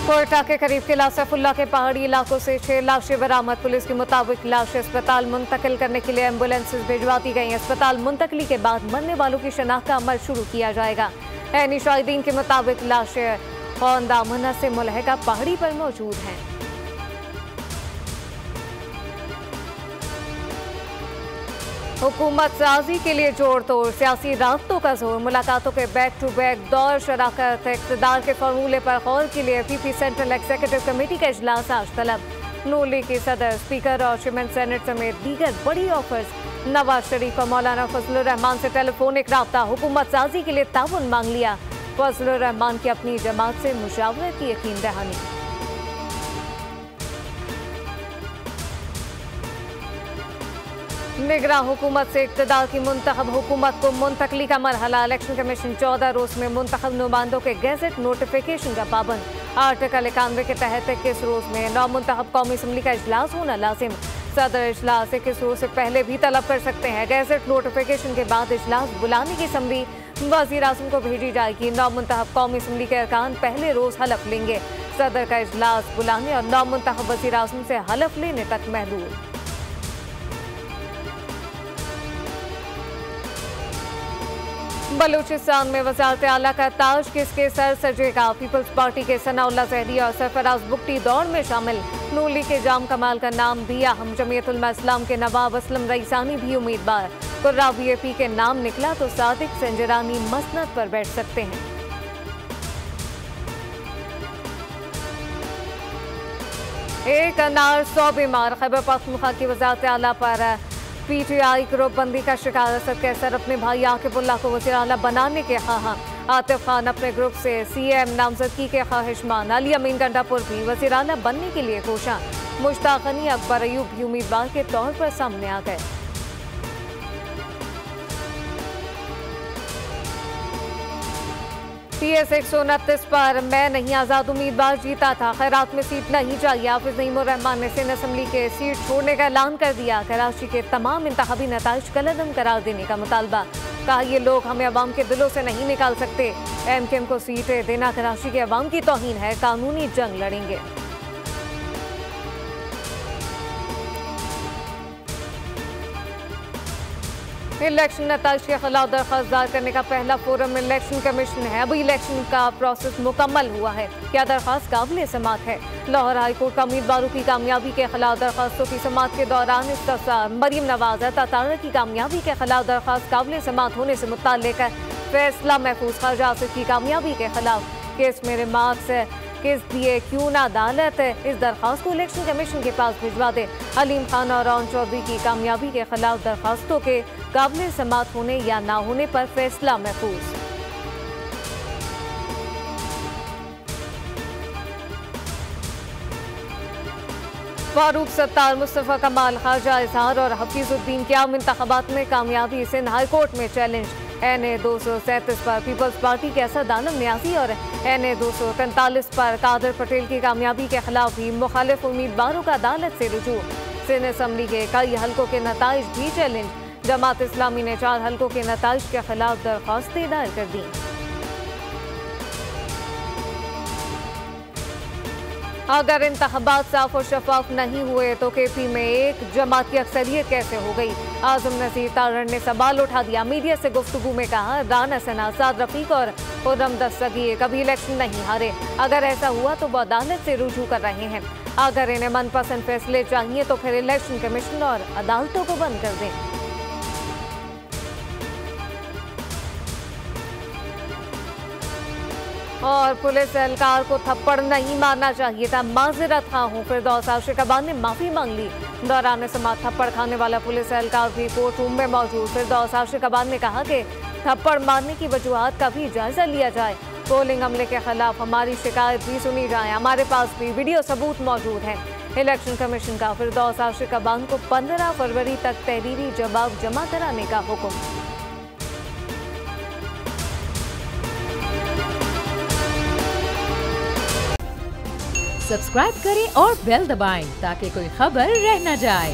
कोयटा के करीब किला सैफुल्ला के पहाड़ी इलाकों से 6 लाशें बरामद। पुलिस के मुताबिक लाशें अस्पताल मुंतकिल करने के लिए एम्बुलेंसेज भिजवा दी गई। अस्पताल मुंतकली के बाद मरने वालों की शनाख्त का अमल शुरू किया जाएगा। ऐनी शाहिदीन के मुताबिक लाशें खौंदा मुन्ना से मुलहका पहाड़ी पर मौजूद हैं। हुकूमत साजी के लिए जोड़ तोड़ सियासी राब्तों का जोर। मुलाकातों के बैक टू बैक दौर। शराकत इक़्तिदार के फॉर्मूले पर गौर के लिए पीपी सेंट्रल एग्जीक्यूटिव कमेटी का इजलास आज तलब। नून लीग के सदर, स्पीकर और चेयरमैन सेनेट समेत दीगर बड़ी ऑफर्स। नवाज शरीफ और मौलाना फजलुर रहमान से टेलीफोनिक राब्ता। हुकूमत साजी के लिए ताउन मांग लिया। फजलुर रहमान की अपनी जमात से मुशावरत की यकीन दहानी। निगरान हुकूमत से इक़्तिदार की मुंतखब हुकूमत को मुंतकली का मरहला। इलेक्शन कमीशन 14 रोज में मुंतखब नुमाइंदों के गैजेट नोटिफिकेशन का पाबंद। आर्टिकल 91 के तहत 21 रोज में नौ मुंतखब कौमी असम्बली का इजलास होना लाजिम। सदर इजलास 21 रोज से पहले भी तलब कर सकते हैं। गैजेट नोटिफिकेशन के बाद इजलास बुलाने की समरी वज़ीर आज़म को भेजी जाएगी। नौ मुंतखब कौमी असम्बली के अरकान पहले रोज हलफ लेंगे। सदर का इजलास बुलाने और नौ मुंतखब वज़ीर आज़म से हलफ लेने तक महदूद। बलूचिस्तान में वज़ारत आला का ताज किसके सर सजेगा। पीपल्स पार्टी के सनाउल्लाह ज़हरी और सरफराज बुगटी दौड़ में शामिल। नून लीग के जाम कमाल का नाम भी अहम। जमीयत उलमा इस्लाम के नवाब असलम रईसानी भी उम्मीदवार। कुर्रा बीएपी के नाम निकला तो सादिक संजरानी मसनद पर बैठ सकते हैं। एक अनार 100 बीमार। खैबर पख्तूनख्वा की वज़ारत आला पर पीटीआई ग्रुपबंदी का शिकार। असद कैसर अपने भाई आकिबुल्लाह को वज़ीर आला बनाने के ख्वाहां। आतिफ खान अपने ग्रुप से सीएम नामजदगी के ख्वाहिशमान। अली अमीन गंडापुर भी वज़ीर आला बनने के लिए कोशां। मुश्ताक गनी, अकबर अयूब भी उम्मीदवार के तौर पर सामने आ गए। PS 129 पर मैं नहीं आज़ाद उम्मीदवार जीता था। खैरात में सीट नहीं चाहिए। हाफिज नईमुर रहमान ने सिंध असम्बली के सीट छोड़ने का ऐलान कर दिया। कराची के तमाम इंतखाबी नताइज कलअदम करार देने का मुतालबा। कहा ये लोग हमें अवाम के दिलों से नहीं निकाल सकते। MKM को सीटें देना कराची के अवाम की तौहीन है। कानूनी जंग लड़ेंगे। इलेक्शन नताइज के खिलाफ दरख्वास्त दायर करने का पहला फोरम इलेक्शन कमीशन है। अभी इलेक्शन का प्रोसेस मुकम्मल हुआ है। क्या दरख्वास्त काबिल समात है। लाहौर हाईकोर्ट का उम्मीदवारों की कामयाबी के खिलाफ दरख्वास्तों की समात के दौरान इस्तफसार। मरीम नवाज तारा की कामयाबी के खिलाफ दरख्वास्त काबिल समात होने से मुताल्लिक फैसला महफूज। ख्वाजा आसिफ की कामयाबी के खिलाफ केस में रिमार्क्स किस दिए क्यों ना अदालत इस दरख्वास्त को इलेक्शन कमीशन के पास भिजवा दे। अलीम खान और रौन चौधरी की कामयाबी के खिलाफ दरख्वास्तों के काबिल समात होने या ना होने पर फैसला महफूज। फारूक सत्तार, मुस्तफ़ा कमाल, ख्वाजा इजहार और हफीजुद्दीन क्या इंतखाबात में कामयाबी। सिंध हाईकोर्ट में चैलेंज। NA 237 पर पीपल्स पार्टी के असद आलम न्याजी और NA 243 पर कादर पटेल की कामयाबी के खिलाफ भी मुखालिफ उम्मीदवारों का अदालत से रुजू। सिंध असम्बली के कई हलकों के नताइज भी चैलेंज। जमात इस्लामी ने 4 हलकों के नताइज के खिलाफ दरख्वास्तें दायर कर दी। अगर इंतखाबात साफ और शफाफ नहीं हुए तो KP में एक जमात की अक्सरियत कैसे हो गई। आजम नज़ीर तारण ने सवाल उठा दिया। मीडिया से गुफ्तगू में कहा राना सना, साद रफीक और खुर्रम दस्तगीर कभी इलेक्शन नहीं हारे। अगर ऐसा हुआ तो वो अदालत से रुजू कर रहे हैं। अगर इन्हें मनपसंद फैसले चाहिए तो फिर इलेक्शन कमीशन और अदालतों को बंद कर दें। और पुलिस एहलकार को थप्पड़ नहीं मारना चाहिए था। माजरत खां हूँ। फिरदौस आशिकाबाद ने माफी मांग ली। दौरान समात थप्पड़ खाने वाला पुलिस एहलकार भी कोर्ट रूम में मौजूद। फिरदौस आशिकाबाद ने कहा कि थप्पड़ मारने की वजूहात का भी जायजा लिया जाए। पोलिंग अमले के खिलाफ हमारी शिकायत भी सुनी जाए। हमारे पास भी वीडियो सबूत मौजूद है। इलेक्शन कमीशन का फिरदौस आशिकाबाद को 15 फरवरी तक तहरीरी जवाब जमा कराने का हुक्म। सब्सक्राइब करें और बेल दबाएं ताकि कोई खबर रह न जाए।